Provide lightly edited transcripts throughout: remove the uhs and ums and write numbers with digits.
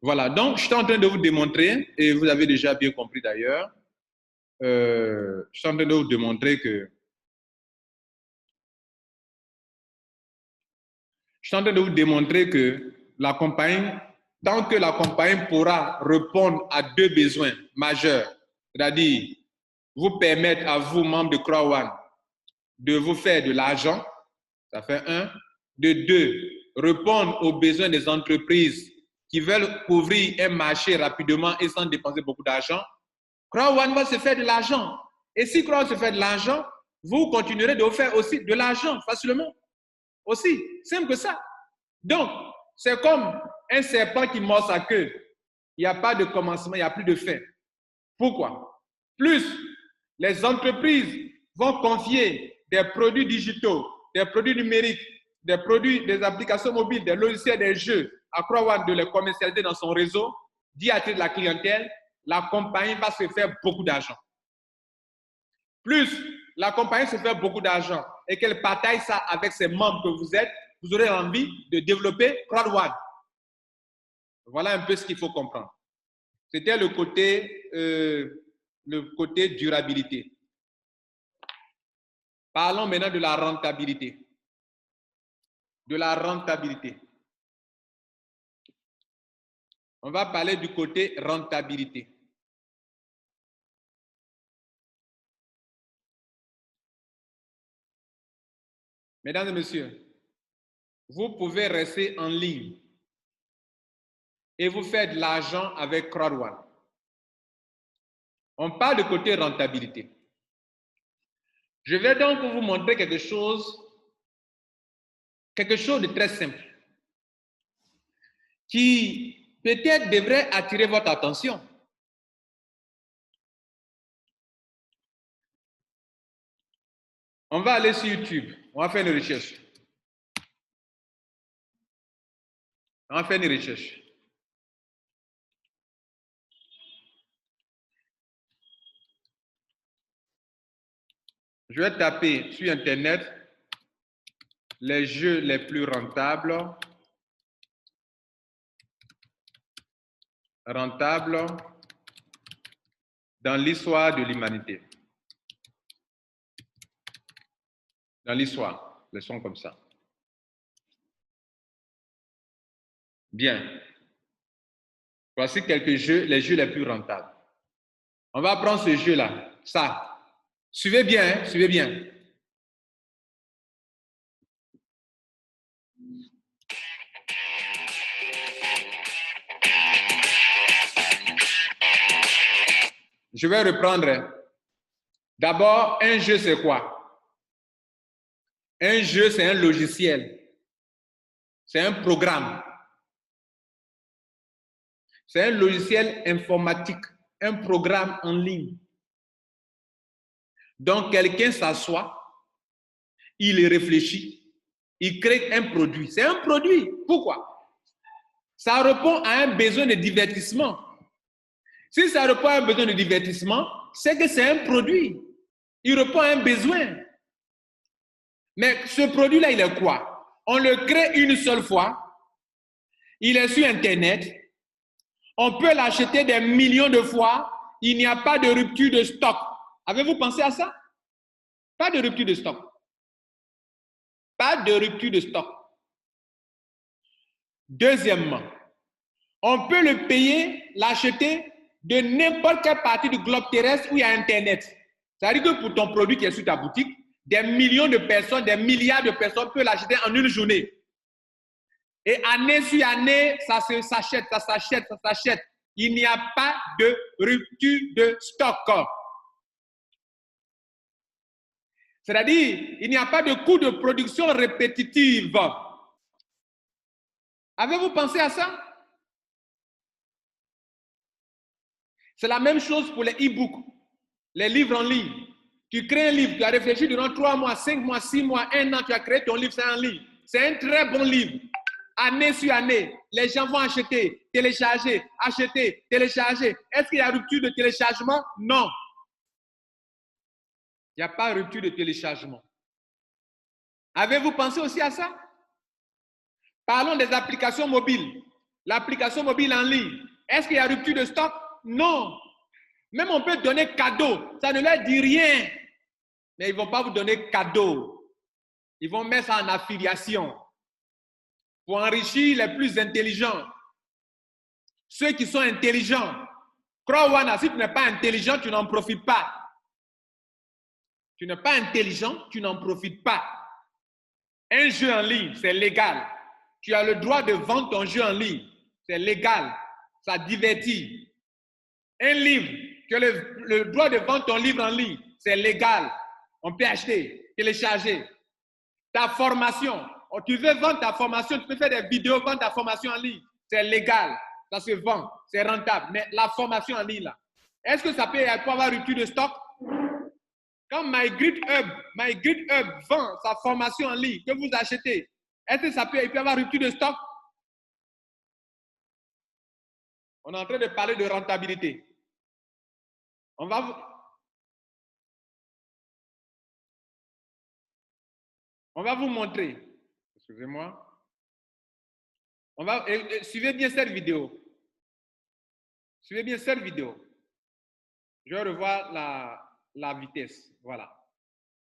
Voilà, donc je suis en train de vous démontrer, et vous avez déjà bien compris d'ailleurs, je suis en train de vous démontrer que la compagnie, tant que la compagnie pourra répondre à deux besoins majeurs, c'est-à-dire vous permettre à vous, membres de Croix One, de vous faire de l'argent, ça fait un. De deux, répondre aux besoins des entreprises qui veulent couvrir un marché rapidement et sans dépenser beaucoup d'argent, Croix One va se faire de l'argent. Et si Croix One se fait de l'argent, vous continuerez de vous faire aussi de l'argent facilement. Aussi, simple que ça. Donc, c'est comme un serpent qui mord sa queue. Il n'y a pas de commencement, il n'y a plus de fin. Pourquoi? Plus les entreprises vont confier des produits digitaux, des produits numériques, des produits, des applications mobiles, des logiciels, des jeux, à Croix One de les commercialiser dans son réseau, d'y attirer de la clientèle, la compagnie va se faire beaucoup d'argent. Plus la compagnie se fait beaucoup d'argent et qu'elle partage ça avec ses membres que vous êtes, vous aurez envie de développer Croix One. Voilà un peu ce qu'il faut comprendre. C'était le côté durabilité. Parlons maintenant de la rentabilité. De la rentabilité. On va parler du côté rentabilité. Mesdames et messieurs, vous pouvez rester en ligne et vous faire de l'argent avec Croix One. On parle de côté rentabilité. Je vais donc vous montrer quelque chose de très simple qui peut-être devrait attirer votre attention. On va aller sur YouTube. On va faire une recherche. On va faire une recherche. Je vais taper sur Internet les jeux les plus rentables dans l'histoire de l'humanité. Dans l'histoire, les sons comme ça. Bien. Voici quelques jeux, les jeux les plus rentables. On va prendre ce jeu-là, ça. Suivez bien, hein, suivez bien. Je vais reprendre. D'abord, un jeu, c'est quoi? Un jeu, c'est un logiciel. C'est un programme. C'est un logiciel informatique, un programme en ligne. Donc, quelqu'un s'assoit, il réfléchit, il crée un produit. C'est un produit. Pourquoi? Ça répond à un besoin de divertissement. Si ça répond à un besoin de divertissement, c'est que c'est un produit. Il répond à un besoin. Mais ce produit-là, il est quoi? On le crée une seule fois. Il est sur Internet. On peut l'acheter des millions de fois. Il n'y a pas de rupture de stock. Avez-vous pensé à ça? Pas de rupture de stock. Pas de rupture de stock. Deuxièmement, on peut le payer, l'acheter de n'importe quelle partie du globe terrestre où il y a Internet. Ça veut dire que pour ton produit qui est sur ta boutique, des millions de personnes, des milliards de personnes peuvent l'acheter en une journée. Et année sur année, ça s'achète, ça s'achète, ça s'achète. Il n'y a pas de rupture de stock. C'est-à-dire, il n'y a pas de coût de production répétitive. Avez-vous pensé à ça? C'est la même chose pour les e-books, les livres en ligne. Tu crées un livre, tu as réfléchi durant 3 mois, 5 mois, 6 mois, 1 an, tu as créé ton livre, c'est en ligne. C'est un très bon livre. Année sur année, les gens vont acheter, télécharger, acheter, télécharger. Est-ce qu'il y a rupture de téléchargement? Non. Il n'y a pas de rupture de téléchargement. Avez-vous pensé aussi à ça? Parlons des applications mobiles. L'application mobile en ligne. Est-ce qu'il y a rupture de stock? Non. Même on peut donner cadeau. Ça ne leur dit rien. Mais ils ne vont pas vous donner cadeau. Ils vont mettre ça en affiliation pour enrichir les plus intelligents. Ceux qui sont intelligents. Crois-moi, si tu n'es pas intelligent, tu n'en profites pas. Tu n'es pas intelligent, tu n'en profites pas. Un jeu en ligne, c'est légal. Tu as le droit de vendre ton jeu en ligne. C'est légal. Ça divertit. Un livre, tu as le droit de vendre ton livre en ligne. C'est légal. On peut acheter, télécharger. Ta formation. Tu veux vendre ta formation, tu peux faire des vidéos, vendre ta formation en ligne. C'est légal. Ça se vend. C'est rentable. Mais la formation en ligne, là, est-ce que ça peut avoir rupture de stock? Quand MyGridHub vend sa formation en ligne que vous achetez, est-ce que ça peut y avoir rupture de stock? On est en train de parler de rentabilité. On va vous montrer. Excusez-moi. Suivez bien cette vidéo. Suivez bien cette vidéo. Je vais revoir la vitesse. Voilà.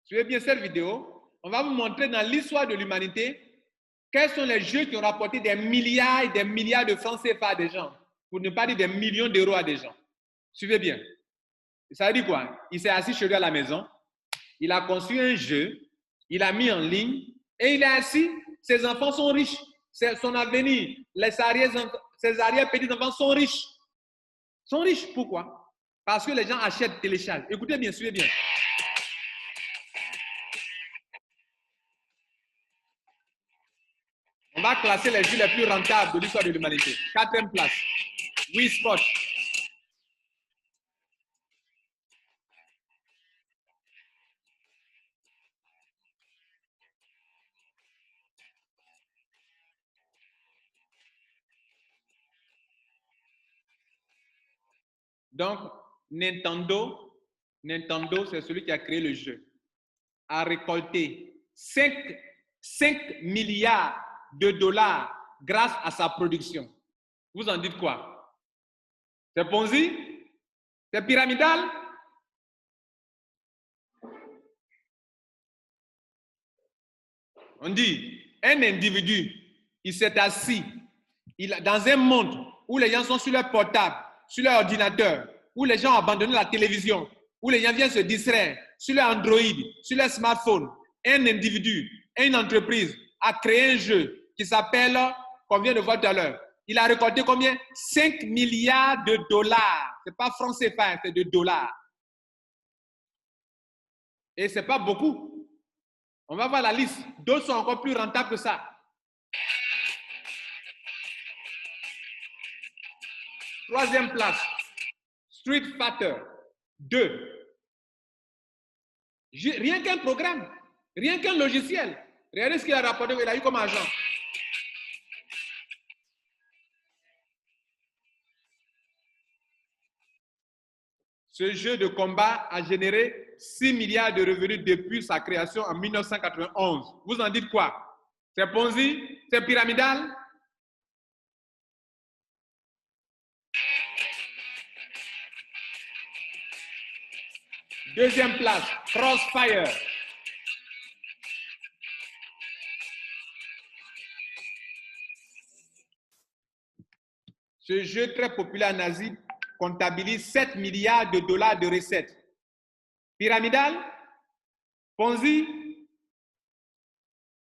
Suivez bien cette vidéo. On va vous montrer dans l'histoire de l'humanité quels sont les jeux qui ont rapporté des milliards et des milliards de francs CFA à des gens, pour ne pas dire des millions d'euros à des gens. Suivez bien. Ça veut dire quoi? Il s'est assis chez lui à la maison, il a conçu un jeu, il a mis en ligne et il est assis. Ses enfants sont riches. Son avenir, ses arrière-petits-enfants sont riches. Sont riches. Pourquoi? Parce que les gens achètent, téléchargent. Écoutez bien, suivez bien. On va classer les jeux les plus rentables de l'histoire de l'humanité. 4e place. Wii Sport. Donc, Nintendo, c'est celui qui a créé le jeu, a récolté 5 milliards de dollars grâce à sa production. Vous en dites quoi? C'est Ponzi? C'est pyramidal? On dit, un individu, il s'est assis dans un monde où les gens sont sur leur portable, sur leur ordinateur, où les gens ont abandonné la télévision, où les gens viennent se distraire, sur leur Android, sur leur smartphone. Un individu, une entreprise a créé un jeu qui s'appelle, qu'on vient de voir tout à l'heure. Il a récolté combien? 5 milliards de dollars. Ce n'est pas francs CFA, c'est de dollars. Et ce n'est pas beaucoup. On va voir la liste. D'autres sont encore plus rentables que ça. 3e place, Street Fighter 2. Rien qu'un programme, rien qu'un logiciel. Regardez ce qu'il a rapporté, il a eu comme argent. Ce jeu de combat a généré 6 milliards de revenus depuis sa création en 1991. Vous en dites quoi? C'est Ponzi? C'est pyramidal? Deuxième place, Crossfire. Ce jeu très populaire en Asie comptabilise 7 milliards de dollars de recettes. Pyramidal? Ponzi?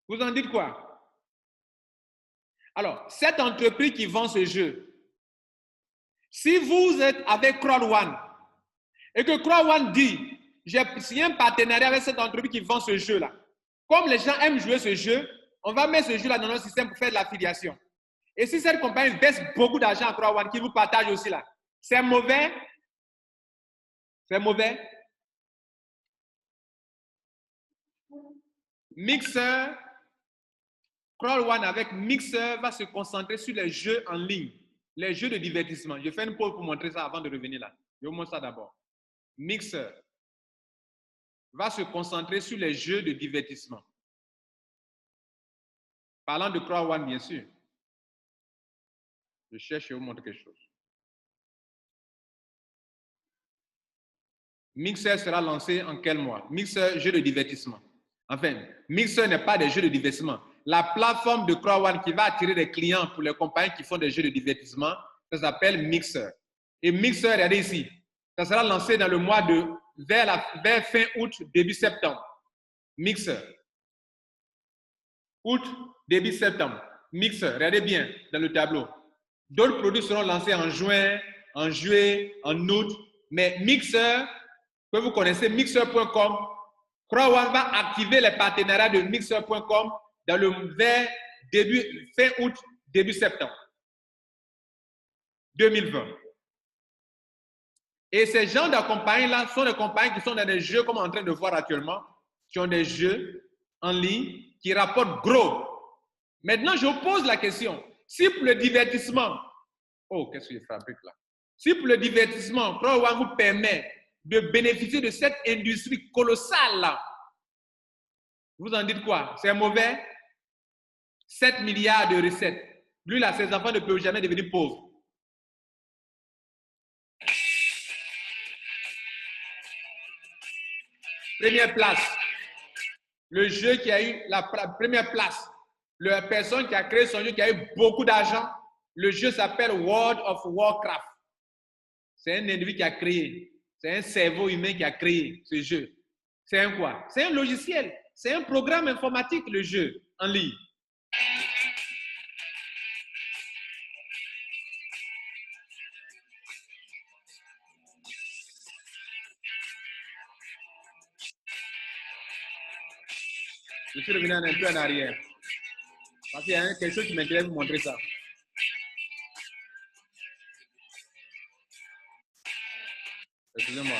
Vous en dites quoi? Alors, cette entreprise qui vend ce jeu, si vous êtes avec Crowd1 et que Crowd1 dit, j'ai signé un partenariat avec cette entreprise qui vend ce jeu-là, comme les gens aiment jouer ce jeu, on va mettre ce jeu-là dans notre système pour faire de l'affiliation. Et si cette compagnie verse beaucoup d'argent à Crowd1 qui vous partage aussi là, c'est mauvais? C'est mauvais? Mixer, Crowd1 avec Mixer va se concentrer sur les jeux en ligne, les jeux de divertissement. Je fais une pause pour montrer ça avant de revenir là. Je vous montre ça d'abord. Mixer va se concentrer sur les jeux de divertissement. Parlant de Crowd1, bien sûr. Je cherche et vous montre quelque chose. Mixer sera lancé en quel mois? Mixer, jeu de divertissement. Enfin, Mixer n'est pas des jeux de divertissement. La plateforme de Crowd qui va attirer des clients pour les compagnies qui font des jeux de divertissement, ça s'appelle Mixer. Et Mixer, regardez ici, ça sera lancé dans le mois de vers fin août, début septembre. Mixer. Août, début septembre. Mixer, regardez bien dans le tableau. D'autres produits seront lancés en juin, en juillet, en août. Mais Mixer, que vous connaissez, Mixer.com, Crowd va activer les partenariats de Mixer.com vers fin août, début septembre 2020. Et ces gens de compagnies-là sont des compagnies qui sont dans des jeux, comme on est en train de voir actuellement, qui ont des jeux en ligne qui rapportent gros. Maintenant, je vous pose la question. Si pour le divertissement, oh, qu'est-ce que je fabrique là? Si pour le divertissement, Crowd vous permet de bénéficier de cette industrie colossale là, vous en dites quoi? C'est mauvais? 7 milliards de recettes. Lui là, ses enfants ne peuvent jamais devenir pauvres. Première place. Le jeu qui a eu la première place. La personne qui a créé son jeu, qui a eu beaucoup d'argent, le jeu s'appelle World of Warcraft. C'est un individu qui a créé. C'est un cerveau humain qui a créé ce jeu. C'est un quoi? C'est un logiciel. C'est un programme informatique, le jeu en ligne. Je suis revenu un peu en arrière. Parce qu'il y a quelque chose qui m'intéresse de vous montrer ça. Excusez-moi.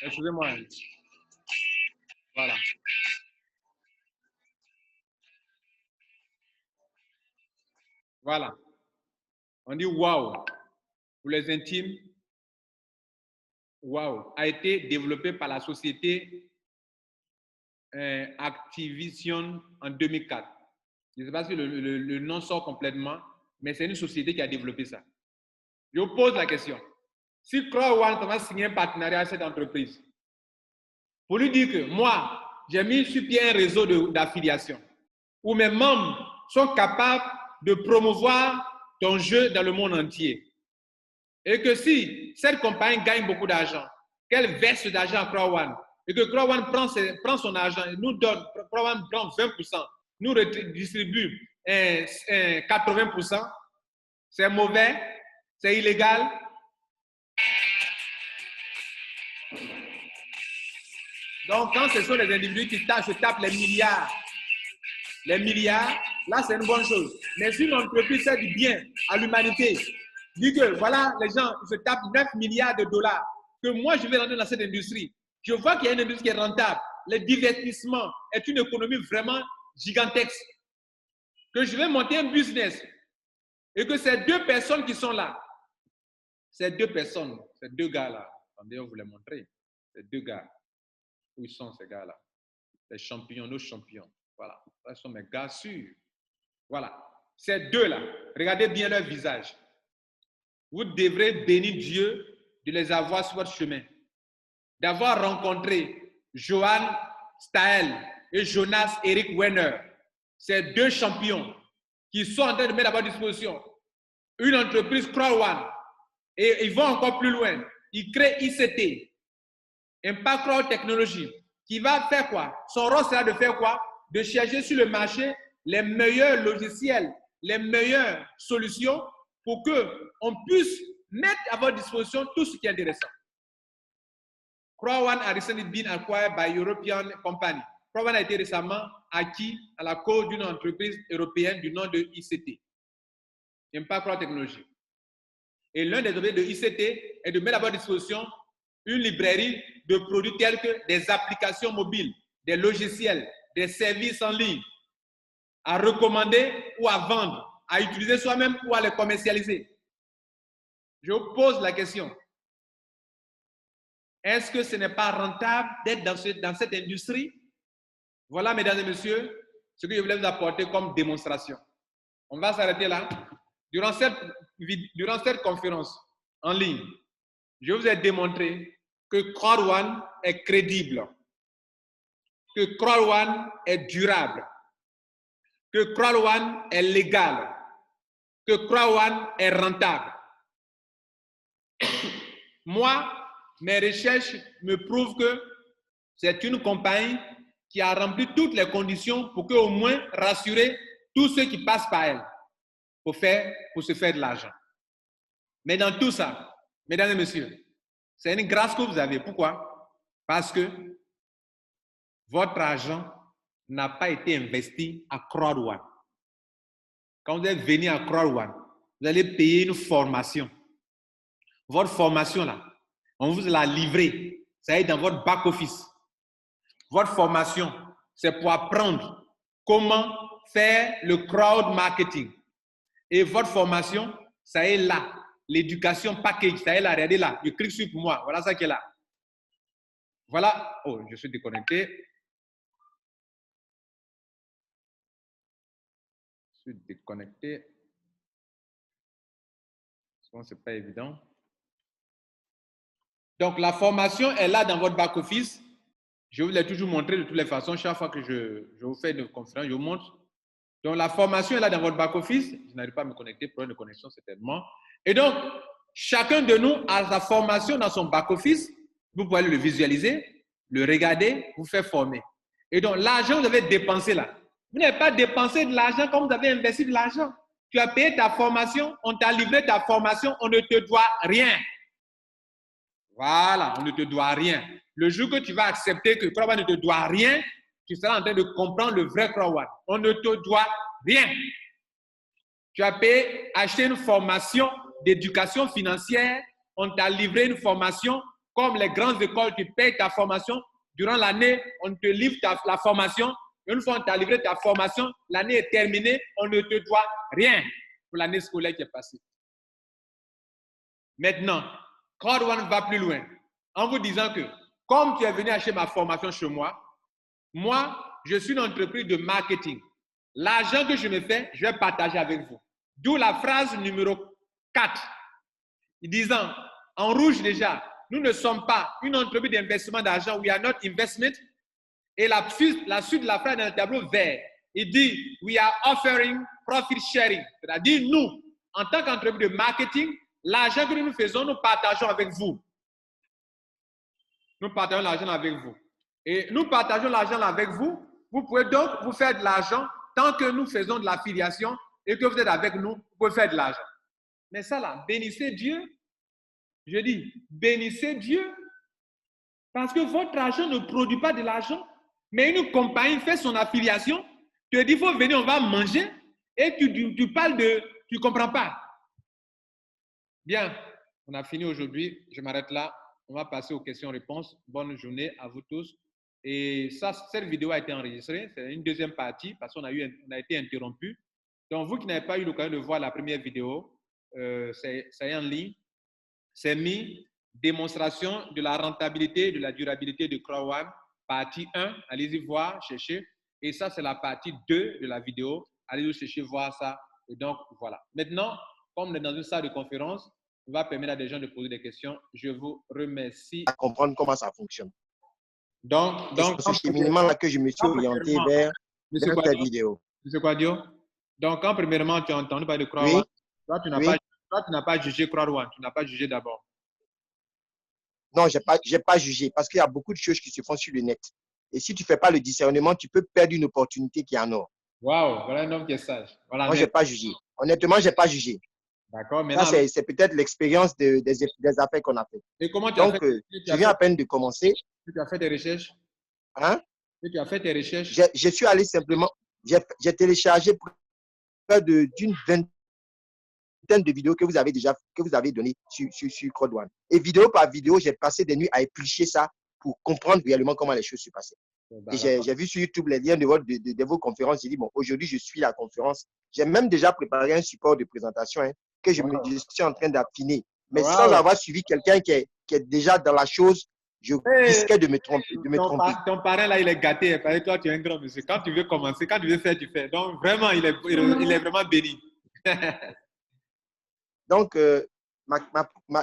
Excusez-moi. Voilà. Voilà. On dit waouh. Pour les intimes, waouh a été développé par la société Activision en 2004. Je ne sais pas si le nom sort complètement, mais c'est une société qui a développé ça. Je vous pose la question. Si Crowd va signer un partenariat avec cette entreprise, pour lui dire que moi, j'ai mis sur pied un réseau d'affiliation où mes membres sont capables de promouvoir ton jeu dans le monde entier. Et que si cette compagnie gagne beaucoup d'argent, qu'elle verse d'argent à Crowd, et que Crowd prend son argent et nous donne, Crowd prend 20%, nous redistribue 80%, c'est mauvais, c'est illégal. Donc, quand ce sont les individus qui se tapent les milliards, là, c'est une bonne chose. Mais si une entreprise fait du bien à l'humanité, dit que voilà, les gens se tapent 9 milliards de dollars, que moi, je vais rentrer dans cette industrie. Je vois qu'il y a une industrie qui est rentable. Le divertissement est une économie vraiment gigantesque. Que je vais monter un business et que ces deux personnes qui sont là, ces deux personnes, ces deux gars-là, attendez, on vous les montrer, ces deux gars, où ils sont ces gars-là? Les champions, nos champions. Voilà, ce sont mes gars sûrs. Voilà, ces deux-là, regardez bien leur visage. Vous devrez bénir Dieu de les avoir sur votre chemin. D'avoir rencontré Johan Stael et Jonas Eric Werner, ces deux champions qui sont en train de mettre à votre disposition une entreprise Crowd. Et ils vont encore plus loin. Ils créent ICT, Impact Crowd Technology, qui va faire quoi? Son rôle sera de faire quoi? De chercher sur le marché les meilleurs logiciels, les meilleures solutions pour qu'on puisse mettre à votre disposition tout ce qui est intéressant. Crowd a recently been acquired by European company. Crowd a été récemment acquis à la cause d'une entreprise européenne du nom de ICT, Impact Crowd Technology. Et l'un des objectifs de ICT est de mettre à votre disposition une librairie de produits tels que des applications mobiles, des logiciels, des services en ligne à recommander ou à vendre, à utiliser soi-même ou à les commercialiser. Je vous pose la question. Est-ce que ce n'est pas rentable d'être dans cette industrie? Voilà, mesdames et messieurs, ce que je voulais vous apporter comme démonstration. On va s'arrêter là. Durant cette conférence en ligne, je vous ai démontré que Crowd1 est crédible, que Crowd1 est durable, que Crowd1 est légal, que Crowd1 est rentable. Moi, mes recherches me prouvent que c'est une compagnie qui a rempli toutes les conditions pour qu'au moins rassurer tous ceux qui passent par elle pour se faire de l'argent. Mais dans tout ça, mesdames et messieurs, c'est une grâce que vous avez. Pourquoi? Parce que votre argent n'a pas été investi à Crowd1. Quand vous êtes venu à Crowd1, vous allez payer une formation. Votre formation là, on vous l'a livrée. Ça est dans votre back-office. Votre formation, c'est pour apprendre comment faire le crowd marketing. Et votre formation, ça est là. L'éducation package, ça est là. Regardez là. Je clique sur moi. Voilà ça qui est là. Voilà. Oh, je suis déconnecté. Je suis déconnecté. Souvent, ce n'est pas évident. Donc, la formation est là dans votre back-office. Je vous l'ai toujours montré de toutes les façons. Chaque fois que je vous fais une conférence, je vous montre. Donc, la formation est là dans votre back-office. Je n'arrive pas à me connecter. Problème de connexion, certainement. Et donc, chacun de nous a sa formation dans son back-office. Vous pouvez le visualiser, le regarder, vous faire former. Et donc, l'argent que vous avez dépensé là, vous n'avez pas dépensé de l'argent comme vous avez investi de l'argent. Tu as payé ta formation, on t'a livré ta formation, on ne te doit rien. Voilà, on ne te doit rien. Le jour que tu vas accepter que Crowd1 ne te doit rien, tu seras en train de comprendre le vrai Crowd1. On ne te doit rien. Tu as payé, acheté une formation d'éducation financière, on t'a livré une formation, comme les grandes écoles, tu payes ta formation. Durant l'année, on te livre la formation. Une fois on t'a livré ta formation, l'année est terminée, on ne te doit rien pour l'année scolaire qui est passée. Maintenant, Crowd1 va plus loin en vous disant que, comme tu es venu acheter ma formation chez moi, je suis une entreprise de marketing. L'argent que je me fais, je vais partager avec vous. D'où la phrase numéro 4, disant, en rouge déjà, nous ne sommes pas une entreprise d'investissement d'argent, we are not investment. Et la suite de la phrase dans le tableau vert, il dit, we are offering profit sharing. C'est-à-dire, nous, en tant qu'entreprise de marketing, l'argent que nous faisons, nous partageons avec vous. Nous partageons l'argent avec vous. Et nous partageons l'argent avec vous. Vous pouvez donc vous faire de l'argent tant que nous faisons de l'affiliation et que vous êtes avec nous, vous pouvez faire de l'argent. Mais ça là, bénissez Dieu. Je dis, bénissez Dieu. Parce que votre argent ne produit pas de l'argent. Mais une compagnie fait son affiliation, tu te dis, il faut venir, on va manger, et tu parles de, tu ne comprends pas. Bien, on a fini aujourd'hui, je m'arrête là. On va passer aux questions-réponses. Bonne journée à vous tous. Et ça, cette vidéo a été enregistrée, c'est une deuxième partie parce qu'on a été interrompu. Donc, vous qui n'avez pas eu l'occasion de voir la première vidéo, c'est en ligne. C'est mis démonstration de la rentabilité, de la durabilité de Crowd1, partie 1. Allez-y voir, cherchez. Et ça, c'est la partie 2 de la vidéo. Allez-y chercher, voir ça. Et donc, voilà. Maintenant, comme on est dans une salle de conférence, on va permettre à des gens de poser des questions. Je vous remercie. À comprendre comment ça fonctionne. Donc c'est ce cheminement-là que je me suis orienté vers cette vidéo. Monsieur Quadio, donc, quand premièrement tu as entendu parler de Crowd1, toi, tu n'as pas jugé Crowd1, tu n'as pas jugé d'abord. Non, je n'ai pas jugé parce qu'il y a beaucoup de choses qui se font sur le net. Et si tu ne fais pas le discernement, tu peux perdre une opportunité qui est en or. Waouh, voilà un homme qui est sage. Voilà, moi, je n'ai pas jugé. Honnêtement, je n'ai pas jugé. D'accord, maintenant. Ça, c'est peut-être l'expérience des affaires qu'on a fait. Et comment tu as fait? Je viens à peine de commencer. Tu as fait des recherches? Hein? Tu as fait tes recherches? Je suis allé simplement, j'ai téléchargé près d'une vingtaine de vidéos que vous avez données sur Crowd1. Et vidéo par vidéo, j'ai passé des nuits à éplucher ça pour comprendre réellement comment les choses se passaient. Et j'ai vu sur YouTube les liens de vos conférences. J'ai dit, bon, aujourd'hui, je suis la conférence. J'ai même déjà préparé un support de présentation que je suis en train d'affiner. Mais sans avoir suivi quelqu'un qui est déjà dans la chose je Hey, risquais de me tromper. ton parrain, là, il est gâté. Parce que toi, tu es un grand monsieur. Quand tu veux commencer, quand tu veux faire, tu fais. Donc, vraiment, il est vraiment béni. Donc,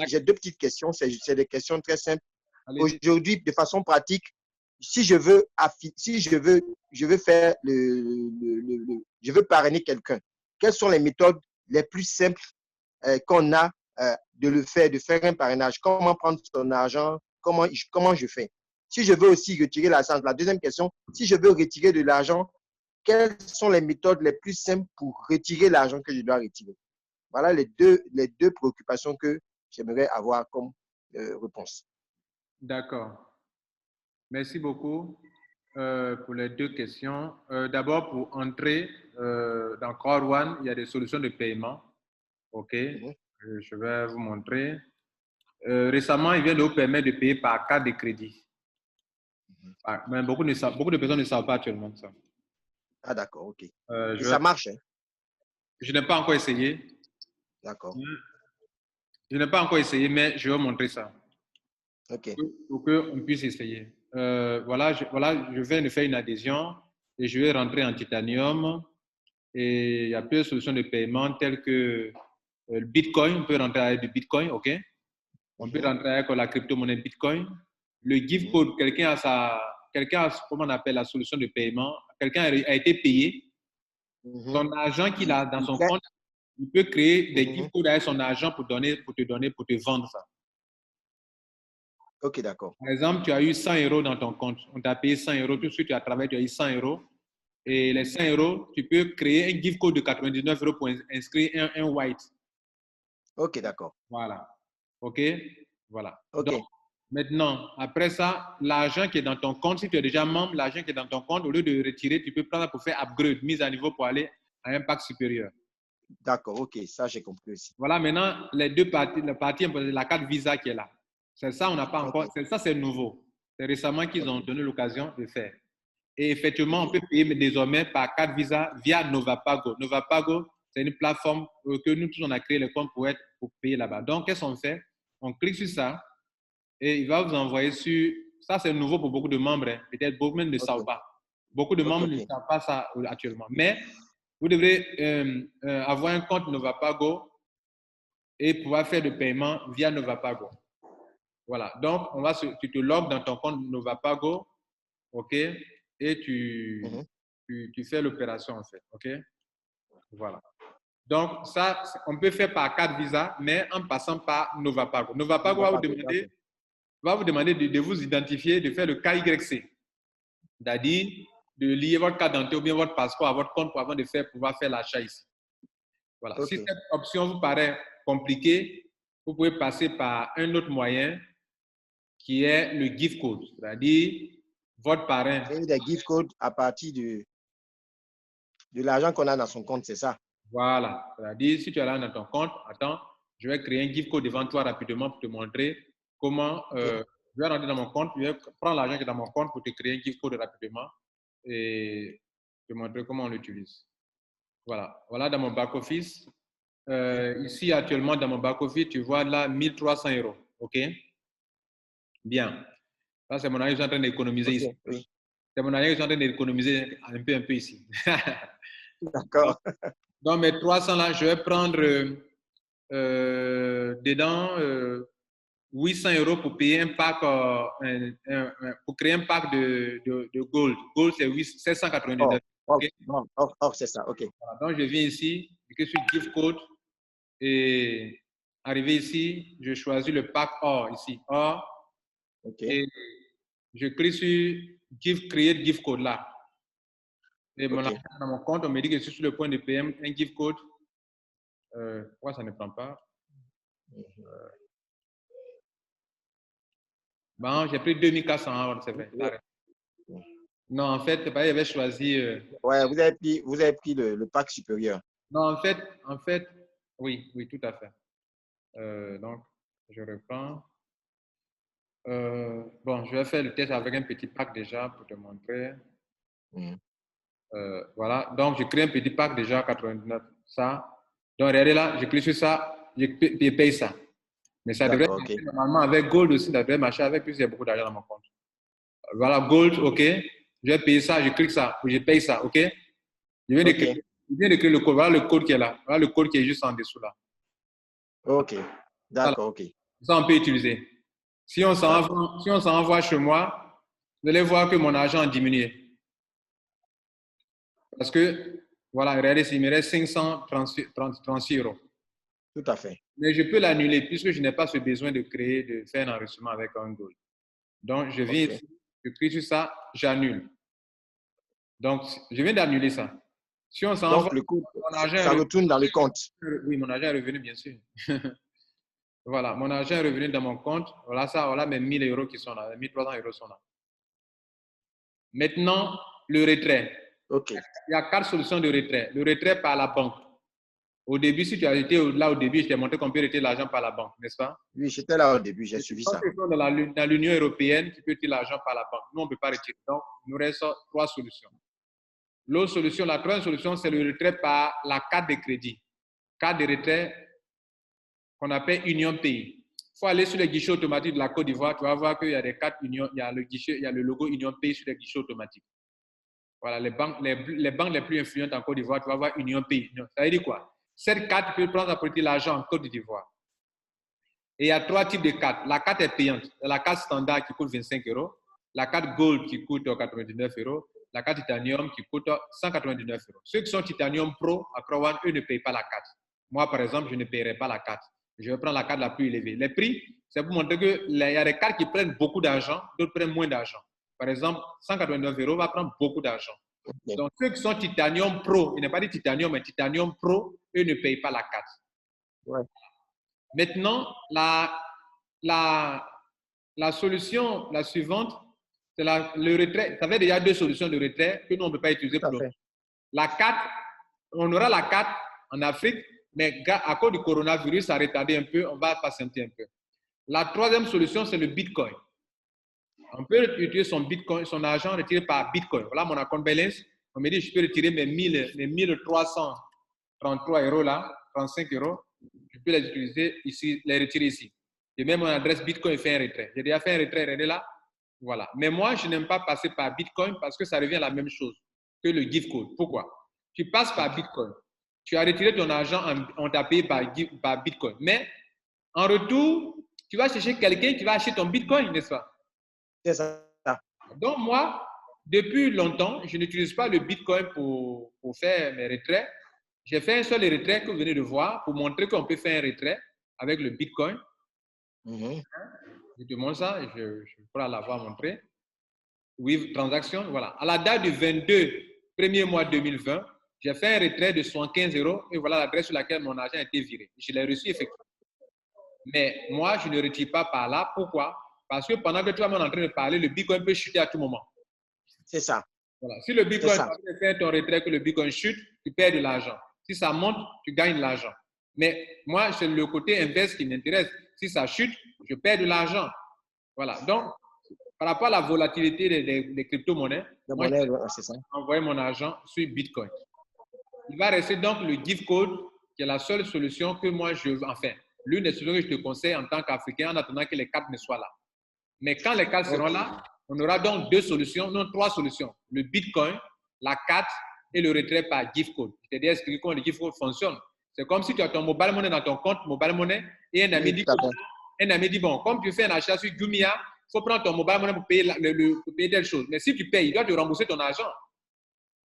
j'ai deux petites questions. C'est des questions très simples. Allez-y. Aujourd'hui, de façon pratique, si je veux, je veux faire je veux parrainer quelqu'un, quelles sont les méthodes les plus simples qu'on a de faire un parrainage? Comment prendre son argent? Comment je fais? Si je veux aussi retirer l'argent, la deuxième question, si je veux retirer de l'argent, quelles sont les méthodes les plus simples pour retirer l'argent que je dois retirer? Voilà les deux préoccupations que j'aimerais avoir comme réponse. D'accord. Merci beaucoup pour les deux questions. D'abord, pour entrer dans Core One, il y a des solutions de paiement. OK. Je vais vous montrer. Récemment, il vient de vous permettre de payer par carte de crédit. Mais beaucoup de personnes ne savent pas actuellement ça. Ah, d'accord, ok. Et Je ça marche, hein? je n'ai pas encore essayé. D'accord, Je n'ai pas encore essayé, mais je vais vous montrer ça ok. pour qu'on puisse essayer. Voilà, je viens de faire une adhésion et je vais rentrer en titanium. Et il y a plusieurs solutions de paiement telles que le Bitcoin. On peut rentrer avec du Bitcoin, OK? On peut rentrer avec la crypto-monnaie Bitcoin. Le gift code, comment on appelle la solution de paiement? Quelqu'un a été payé. Son argent qu'il a dans son compte, il peut créer des gift codes avec son argent pour te vendre ça. Ok, d'accord. Par exemple, tu as eu 100 euros dans ton compte. On t'a payé 100 euros. Tout de suite, tu as travaillé, tu as eu 100 euros. Et les 100 euros, tu peux créer un gift code de 99 euros pour inscrire un white. Ok, d'accord. Voilà. OK? Voilà. Ok, Donc, maintenant, après ça, l'argent qui est dans ton compte, si tu es déjà membre, l'argent qui est dans ton compte, au lieu de retirer, tu peux prendre pour faire upgrade, mise à niveau pour aller à un pack supérieur. d'accord, ok. Ça, j'ai compris aussi. Voilà, maintenant, les deux parties, la carte Visa qui est là. C'est ça, on n'a pas encore. Ok, Ça, c'est nouveau. C'est récemment qu'ils ont ok, donné l'occasion de faire. Et effectivement, on ok. peut payer désormais par carte Visa via Novapago. Novapago, c'est une plateforme que nous tous, on a créé le compte pour payer là-bas. Donc, qu'est-ce qu'on fait? On clique sur ça et il va vous envoyer sur. Ça, c'est nouveau pour beaucoup de membres. Hein. Peut-être beaucoup même ne Ok, savent pas. Beaucoup de ok, membres ne ok. savent pas ça actuellement. Mais vous devrez avoir un compte Novapago et pouvoir faire le paiement via Novapago. Voilà. Donc, tu te logs dans ton compte Novapago, OK, et tu fais l'opération, en fait, OK. Voilà. Donc, ça, on peut faire par carte Visa, mais en passant par Novapago. Novapago Novapago, d'accord. va vous demander de vous identifier, de faire le KYC, c'est-à-dire de lier votre carte d'identité ou bien votre passeport à votre compte pour avant de pouvoir faire l'achat ici. Voilà. Si Ok. cette option vous paraît compliquée, vous pouvez passer par un autre moyen qui est le gift code, c'est-à-dire votre parrain. Créer des gift codes à partir de l'argent qu'on a dans son compte, c'est ça? Voilà, c'est-à-dire si tu es là dans ton compte, attends, je vais créer un gift code devant toi rapidement pour te montrer comment. Ok, Je vais rentrer dans mon compte, je vais prendre l'argent qui est dans mon compte pour te créer un gift code rapidement et te montrer comment on l'utilise. Voilà, voilà dans mon back-office. Ici, actuellement, dans mon back-office, tu vois là 1300 euros. OK? Bien. Ça, c'est mon argent que je suis en train d'économiser ok, ici. oui. C'est mon argent que je suis en train d'économiser un peu ici. D'accord. Dans mes 300 là, je vais prendre dedans 800 euros pour payer un pack, pour créer un pack de gold. Gold, c'est 799. Oh, Okay? c'est ça, ok. Voilà. Donc, je viens ici, je clique sur gift code et arrivé ici, je choisis le pack or ici, or, Ok, et je clique sur create gift code là. Et ok. dans mon compte, on me dit que je suis sur le point de payer un gift code. Pourquoi ça ne prend pas? Bon, j'ai pris 2400 euros, c'est vrai. Non, en fait, j'avais choisi. Ouais, vous avez pris le pack supérieur. Non, en fait, oui, oui, tout à fait. Donc, je reprends. Bon, je vais faire le test avec un petit pack déjà pour te montrer. Voilà, donc je crée un petit pack déjà 99. Ça. Donc, regardez là, je clique sur ça, je paye ça. Mais ça devrait marcher normalement avec Gold aussi, ça devrait marcher avec plus, il y a beaucoup d'argent dans mon compte. Voilà, Gold, OK. Je vais payer ça, je clique ça, ou je paye ça, OK. Je viens d'écrire le code. Voilà le code qui est là. Voilà le code qui est juste en dessous là. OK. D'accord, voilà. OK. Ça, on peut utiliser. Si on s'envoie chez moi, vous allez voir que mon argent a diminué. Parce que, voilà, regardez, il me reste 536 euros. Tout à fait. Mais je peux l'annuler puisque je n'ai pas ce besoin de faire un enregistrement avec un Gold. Donc, je viens ici, je clique sur ça, j'annule. Donc, je viens d'annuler ça. Si on s'envoie, donc, le coût, ça retourne dans le compte. Oui, mon argent est revenu, bien sûr. Voilà, mon argent est revenu dans mon compte. Voilà ça, voilà mes 1000 euros qui sont là, 1300 euros sont là. Maintenant, le retrait. OK. Il y a 4 solutions de retrait. Le retrait par la banque. Au début, si tu as été là au début, je t'ai montré qu'on peut retirer l'argent par la banque, n'est-ce pas? Oui, j'étais là au début, j'ai suivi ça. Dans l'Union européenne, tu peux retirer l'argent par la banque. Nous, on ne peut pas retirer. Donc, il nous reste 3 solutions. L'autre solution, la troisième solution, c'est le retrait par la carte de crédit. Carte de retrait qu'on appelle Union Pays. Il faut aller sur les guichets automatiques de la Côte d'Ivoire. Tu vas voir qu'il y a des cartes Union, il y a le guichet, il y a le logo Union Pays sur les guichets automatiques. Voilà, les banques les plus influentes en Côte d'Ivoire, tu vas voir Union Pays. Ça veut dire quoi? Cette carte, tu peux prendre à prêter l'argent en Côte d'Ivoire. Et il y a 3 types de cartes. La carte est payante. La carte standard qui coûte 25 euros. La carte Gold qui coûte 99 euros. La carte Titanium qui coûte 199 euros. Ceux qui sont Titanium Pro à Croix One, eux ne payent pas la carte. Moi, par exemple, je ne paierai pas la carte. Je vais prendre la carte la plus élevée. Les prix, c'est pour montrer qu'il y a des cartes qui prennent beaucoup d'argent, d'autres prennent moins d'argent. Par exemple, 189 euros va prendre beaucoup d'argent. Okay. Donc, ceux qui sont Titanium Pro, il n'est pas dit Titanium, mais Titanium Pro, eux ne payent pas la carte. Ouais. Maintenant, la solution, la suivante, c'est le retrait. Ça fait déjà 2 solutions de retrait que nous, on ne peut pas utiliser pour l'autre. La carte, on aura la carte en Afrique, mais à cause du coronavirus, ça a retardé un peu, on va patienter un peu. La troisième solution, c'est le Bitcoin. On peut utiliser son Bitcoin, son argent retiré par Bitcoin. Voilà mon account balance. On me dit, je peux retirer mes 1333 euros là, 35 euros. Je peux les utiliser ici, les retirer ici. J'ai même mon adresse Bitcoin et fait un retrait. J'ai déjà fait un retrait, regardez là. Voilà. Mais moi, je n'aime pas passer par Bitcoin parce que ça revient à la même chose que le gift code. Pourquoi? Tu passes par Bitcoin. Tu as retiré ton argent, on t'a payé par Bitcoin. Mais en retour, tu vas chercher quelqu'un qui va acheter ton Bitcoin, n'est-ce pas? C'est ça. Donc, moi, depuis longtemps, je n'utilise pas le Bitcoin pour faire mes retraits. J'ai fait un seul retrait que vous venez de voir pour montrer qu'on peut faire un retrait avec le Bitcoin. Je te montre ça, je pourrais l'avoir montré. Oui, transaction, voilà. À la date du 22 1er mois 2020, j'ai fait un retrait de 75 euros et voilà l'adresse sur laquelle mon argent a été viré. Je l'ai reçu effectivement. Mais moi, je ne retire pas par là. Pourquoi? Parce que pendant que tu es en train de parler, le Bitcoin peut chuter à tout moment. C'est ça. Voilà. Si le Bitcoin fait ton retrait, que le Bitcoin chute, tu perds de l'argent. Si ça monte, tu gagnes de l'argent. Mais moi, c'est le côté inverse qui m'intéresse. Si ça chute, je perds de l'argent. Voilà. Donc, par rapport à la volatilité des crypto-monnaies, moi, je vais envoyer mon argent sur Bitcoin. Il va rester donc le gift code, qui est la seule solution que moi, l'une des solutions que je te conseille en tant qu'Africain en attendant que les cartes ne soient là. Mais quand les cartes seront là, on aura donc 2 solutions, non 3 solutions. Le Bitcoin, la carte et le retrait par gift code. Je t'ai déjà expliqué comment le gift code fonctionne. C'est comme si tu as ton mobile money dans ton compte mobile money et un ami dit, bon, comme tu fais un achat sur Jumia, il faut prendre ton mobile money pour payer, pour payer telle chose. Mais si tu payes, il doit te rembourser ton argent.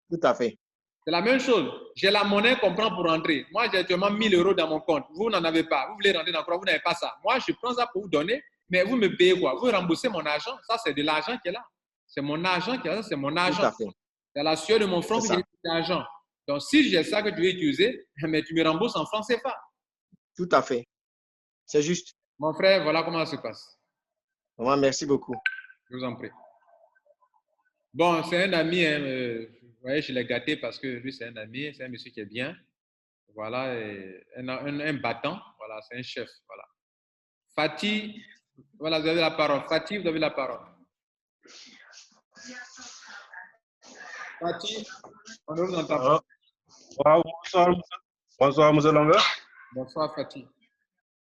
Tout à fait. C'est la même chose. J'ai la monnaie qu'on prend pour rentrer. Moi, j'ai actuellement 1000 euros dans mon compte. Vous n'en avez pas. Vous voulez rentrer dans quoi? Vous n'avez pas ça. Moi, je prends ça pour vous donner, mais vous me payez quoi? Vous remboursez mon argent. Ça, c'est de l'argent qui est là. C'est mon argent qui est là. C'est mon argent. C'est la sueur de mon front que j'ai l'argent. Donc, si j'ai ça que tu veux utiliser, mais tu me rembourses en francs CFA. Tout à fait. C'est juste. Mon frère, voilà comment ça se passe. Moi, merci beaucoup. Je vous en prie. Bon, c'est un ami, vous voyez, je l'ai gâté parce que lui, c'est un ami, c'est un monsieur qui est bien. Voilà, un battant, voilà, c'est un chef. Voilà. Fatih, voilà, vous avez la parole. Fatih, vous avez la parole. Fatih, on ne vous entend pas. Bonsoir, monsieur Longueur. Bonsoir, Fatih.